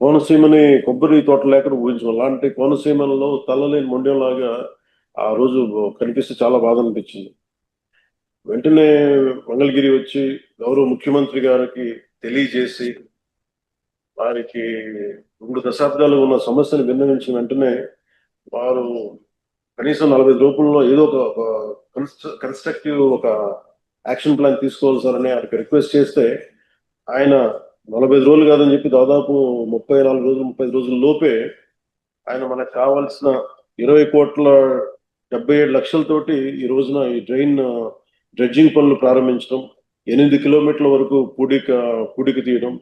కోనసీమని కొబ్బరి తోటలు లేకుండా ఊహించడం అలాంటి కోనసీమలలో తల్లలేని మొండెంలాగా ఆ రోజు కనిపిస్తే చాలా బాధ అనిపించింది. వెంటనే మంగళగిరి వచ్చి గౌరవ ముఖ్యమంత్రి గారికి తెలియజేసి వారికి 2 దశాబ్దాలు ఉన్న సమస్యను విన్నవించిన వెంటనే వారు కనీసం 45 రూపంలో ఏదో ఒక కన్స్ట్రక్టివ్ ఒక యాక్షన్ ప్లాన్ తీసుకోవాలి సార్ అని ఆయనకి రిక్వెస్ట్ చేస్తే ఆయన 45 రోజులు కాదని చెప్పి దాదాపు 34 రోజులు 35 రోజుల లోపే ఆయన మనకు కావాల్సిన 20,77,00,000తోటి ఈ రోజున ఈ డ్రైన్ డ్రెడ్జింగ్ పనులు ప్రారంభించడం, 8 కిలోమీటర్ల వరకు పూడిక తీయడం,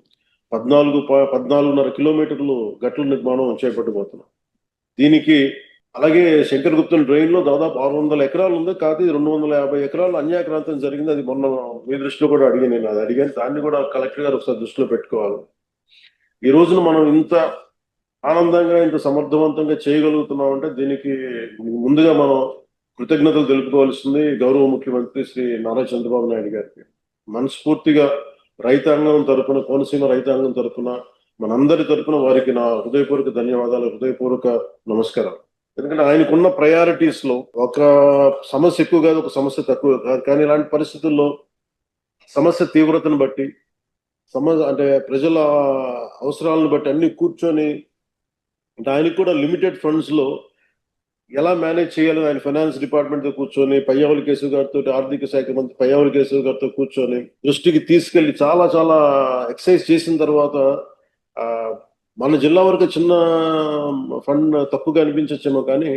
14.5 కిలోమీటర్లు గట్ల నిర్మాణం చేపట్టబోతున్నాం. దీనికి అలాగే శంకర్ గుప్తన్ డ్రైన్ లో దాదాపు 600 ఎకరాలు ఉంది. కాదు 250 ఎకరాలు అన్యాక్రాంతం జరిగింది. అది మొన్న మీ దృష్టిలో కూడా నేను అది అడిగాను. దాన్ని కూడా కలెక్టర్ గారు ఒకసారి దృష్టిలో పెట్టుకోవాలి. ఈ రోజున మనం ఇంత ఆనందంగా ఇంత సమర్థవంతంగా చేయగలుగుతున్నాం అంటే దీనికి ముందుగా మనం కృతజ్ఞతలు తెలుపుకోవాల్సింది గౌరవ ముఖ్యమంత్రి శ్రీ నారా చంద్రబాబు నాయుడు గారికి. మనస్ఫూర్తిగా రైతాంగం తరపున, కోనసీమ రైతాంగం తరపున, మనందరి తరపున వారికి నా హృదయపూర్వక ధన్యవాదాలు, హృదయపూర్వక నమస్కారం. ఎందుకంటే ఆయనకున్న ప్రయారిటీస్ లో ఒక సమస్య ఎక్కువ కాదు, ఒక సమస్య తక్కువ కాదు. కానీ ఇలాంటి పరిస్థితుల్లో సమస్య తీవ్రతను బట్టి అంటే ప్రజల అవసరాలను బట్టి అన్ని కూర్చొని, అంటే ఆయనకు కూడా లిమిటెడ్ ఫండ్స్ లో ఎలా మేనేజ్ చేయాలో ఆయన ఫైనాన్స్ డిపార్ట్మెంట్ తో కూర్చొని పయ్యావుల కేశవ్ గారితో, ఆర్థిక శాఖ మంత్రి పయ్యావుల కేశవ్ గారితో కూర్చొని దృష్టికి తీసుకెళ్లి చాలా చాలా ఎక్సర్సైజ్ చేసిన తర్వాత మన జిల్లా వరకు చిన్న ఫండ్ తక్కువగా అనిపించచ్చేమో, కానీ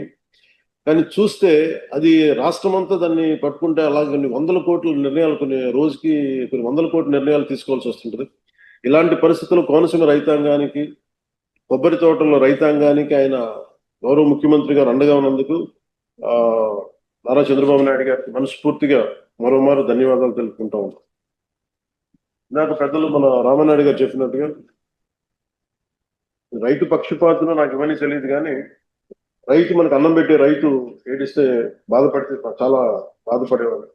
చూస్తే అది రాష్ట్రం అంతా దాన్ని పట్టుకుంటే అలా కొన్ని 100 కోట్ల నిర్ణయాలు, కొన్ని రోజుకి కొన్ని 100 కోట్ల నిర్ణయాలు తీసుకోవాల్సి వస్తుంటది. ఇలాంటి పరిస్థితుల్లో కోనసీమ రైతాంగానికి, కొబ్బరి తోటల రైతాంగానికి ఆయన గౌరవ ముఖ్యమంత్రి గారు అండగా ఉన్నందుకు నారా చంద్రబాబు నాయుడు గారికి మనస్ఫూర్తిగా మరోమారు ధన్యవాదాలు తెలుపుకుంటా ఉంటాం. ఇందాక పెద్దలు మన రామనాయుడు గారు చెప్పినట్టుగా రైతు పక్షపాతం నాకు ఇవన్నీ తెలియదు, కానీ రైతు మనకు అన్నం పెట్టే రైతు ఏడిస్తే బాధపడితే చాలా బాధపడేవాడు.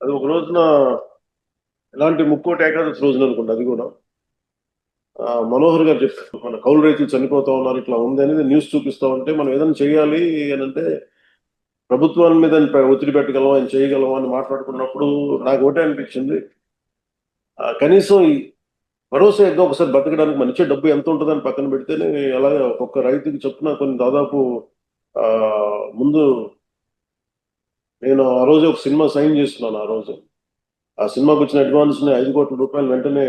అది ఒక రోజున ఎలాంటి ముక్కోటి ఏకాదశి రోజున అనుకుంటా, అది కూడా మనోహర్ గారు చెప్పారు, మన కౌలు రైతులు చనిపోతా ఉన్నారు, ఇట్లా ఉంది అనేది న్యూస్ చూపిస్తా ఉంటే మనం ఏదైనా చేయాలి అని అంటే ప్రభుత్వాల మీద ఒత్తిడి పెట్టగలం, ఆయన చేయగలం అని మాట్లాడుకున్నప్పుడు నాకు ఒకటే అనిపించింది, కనీసం భరోసా ఏదో ఒకసారి బతకడానికి మన ఇచ్చే డబ్బు ఎంత ఉంటుందని పక్కన పెడితేనే అలాగే ఒక్కొక్క రైతుకి చొప్పున కొన్ని దాదాపు ముందు నేను ఆ రోజు ఒక సినిమా సైన్ చేస్తున్నాను. ఆ రోజు ఆ సినిమాకి వచ్చిన అడ్వాన్స్ ని 5 కోట్ల రూపాయలు వెంటనే